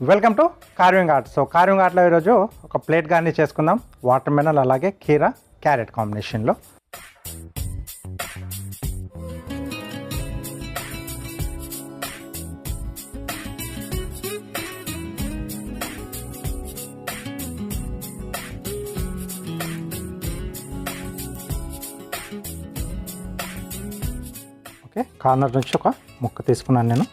Welcome to carving art. So carving ఆర్ట్లో ఈరోజు ఒక ప్లేట్ గార్నిష్ చేసుకుందాం. వాటర్ మెలన్ అలాగే కీరా క్యారెట్ కాంబినేషన్లో. ఓకే, కార్నర్ నుంచి ఒక ముక్క తీసుకున్నాను నేను.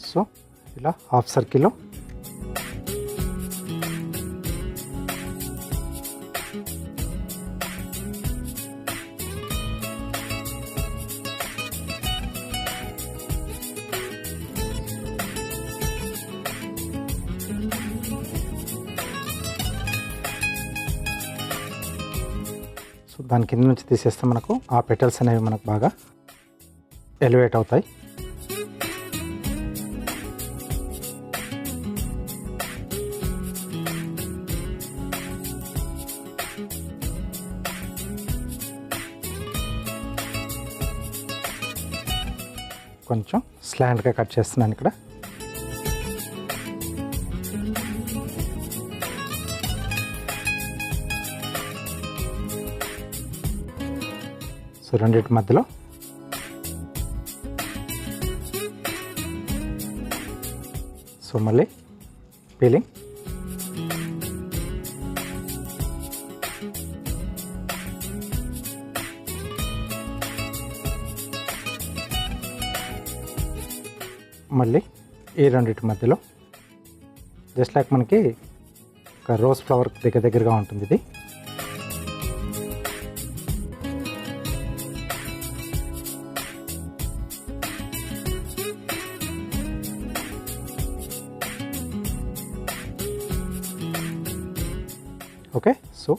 సో ఇలా హాఫ్ సర్కిల్లో సో దాని కింద నుంచి తీసేస్తే మనకు ఆ పెటల్స్ అనేవి మనకు బాగా ఎలివేట్ అవుతాయి. కొంచెం స్లాంట్గా కట్ చేస్తున్నాను ఇక్కడ. సో రెండింటి మధ్యలో సో మళ్ళీ పీలింగ్. మళ్ళీ ఈ రెండింటి మధ్యలో జస్ట్ లైక్ మనకి ఒక రోజ్ ఫ్లవర్ దగ్గరగా ఉంటుంది ఇది. ఓకే, సో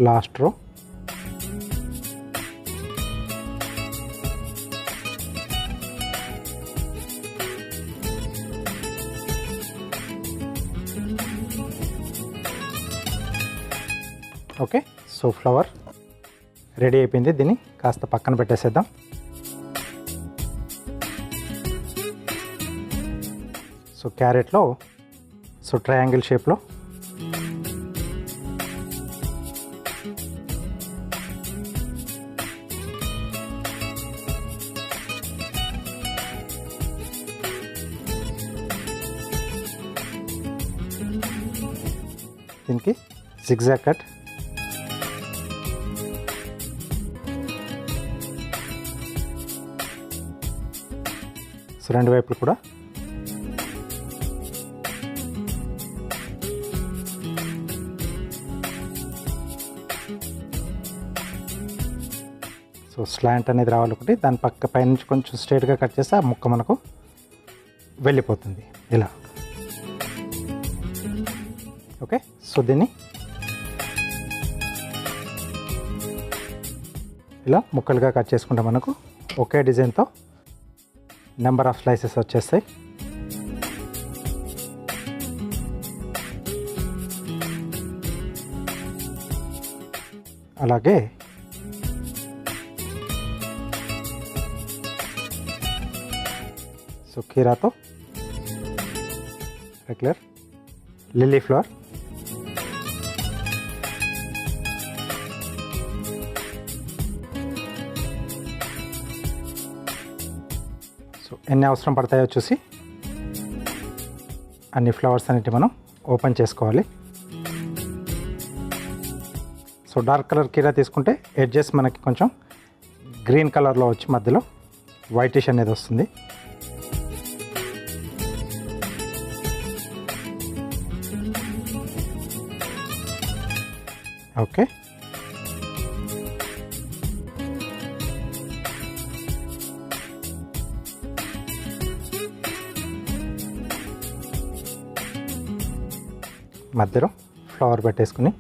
లాస్ట్ రో. ఓకే, సో ఫ్లవర్ రెడీ అయిపోయింది. దీన్ని కాస్త పక్కన పెట్టేసేద్దాం. సో క్యారెట్లో సో ట్రయాంగిల్ షేప్లో దీనికి జిగ్జాగ్ కట్. సో రెండు వైపులు కూడా సో స్లాంట్ అనేది రావాలి ఒకటి. దాని పైనుంచి కొంచెం స్ట్రైట్గా కట్ చేస్తే ఆ ముక్క మనకు వెళ్ళిపోతుంది ఇలా. ఓకే, సో దీన్ని ఇలా ముక్కలుగా కట్ చేసుకుంటే మనకు ఒకే డిజైన్తో నెంబర్ ఆఫ్ స్లైసెస్ వచ్చేస్తాయి. అలాగే సో కీరాతో రెగ్యులర్ లిల్లీ ఫ్లవర్. సో ఎన్ని అవసరం పడతాయో చూసి అన్ని ఫ్లవర్స్ అన్నిటి మనం ఓపెన్ చేసుకోవాలి. సో డార్క్ కలర్ కీరా తీసుకుంటే ఎడ్జెస్ మనకి కొంచెం గ్రీన్ కలర్లో వచ్చి మధ్యలో వైటిష్ అనేది వస్తుంది. ఓకే, మధ్యలో ఫ్లవర్ పెట్టేసుకుని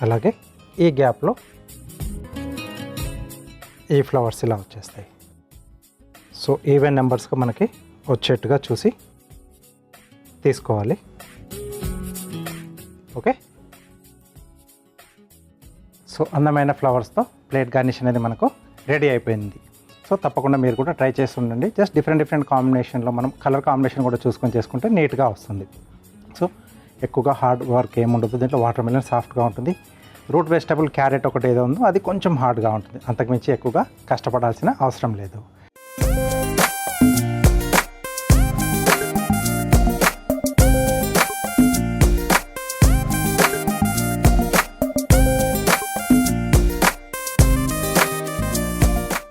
అలాగే ఈ గ్యాప్లో ఈ ఫ్లవర్స్ ఇలా వచ్చేస్తాయి. సో ఈవెన్ నెంబర్స్గా మనకి వచ్చేట్టుగా చూసి తీసుకోవాలి. ఓకే, సో అందమైన ఫ్లవర్స్తో ప్లేట్ గార్నిష్ అనేది మనకు రెడీ అయిపోయింది. సో తప్పకుండా మీరు కూడా ట్రై చేసి ఉండండి. జస్ట్ డిఫరెంట్ కాంబినేషన్లో మనం కలర్ కాంబినేషన్ కూడా చూసుకొని చేసుకుంటే నీట్గా వస్తుంది. సో ఎక్కువగా హార్డ్ వర్క్ ఏముండదు దీంట్లో. వాటర్ మెలన్ సాఫ్ట్గా ఉంటుంది. రూట్ వెజిటబుల్ క్యారెట్ ఒకటి ఏదో ఉందో అది కొంచెం హార్డ్గా ఉంటుంది. అంతకుమించి ఎక్కువగా కష్టపడాల్సిన అవసరం లేదు.